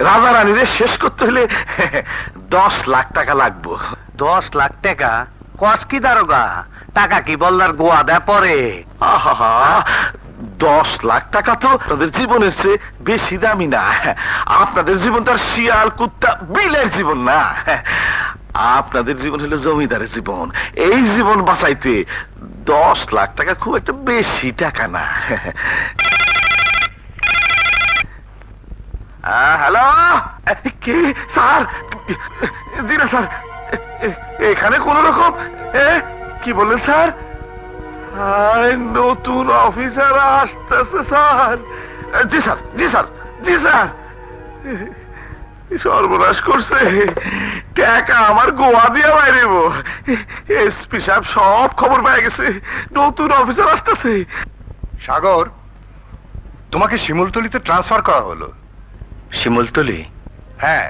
রাজা রানীরে শেষ করতে হলে 10 লাখ টাকা লাগবো। 10 লাখ টাকা? কস কি দারোগা, টাকা কি বলদার গোয়া দেয় পরে? আহা, 10 লাখ টাকা তো আপনাদের জীবনের চেয়ে বেশি দামি না। আপনাদের জীবন তো আর শিয়াল কুত্তা বিলের জীবন না। আপনাদের জীবন হলো জমিদারের জীবন। এই জীবন বাঁচাইতে 10 লাখ টাকা খুব একটা বেশি টাকা না। হ্যালো, কি স্যার? জি না স্যার, এখানে কোন রকম কি বললেন স্যার? নতুন অফিসার আসতেছে স্যার। জি স্যার, জি স্যার, জি স্যার। সর্বনাশ করছে, টাকা আমার গোয়া দিয়ে বাইরেব। এসপি সাহেব সব খবর পেয়ে গেছে, নতুন অফিসার আসতেছে। সাগর, তোমাকে শিমুলতলিতে ট্রান্সফার করা হলো। শিমুলতলি? হ্যাঁ,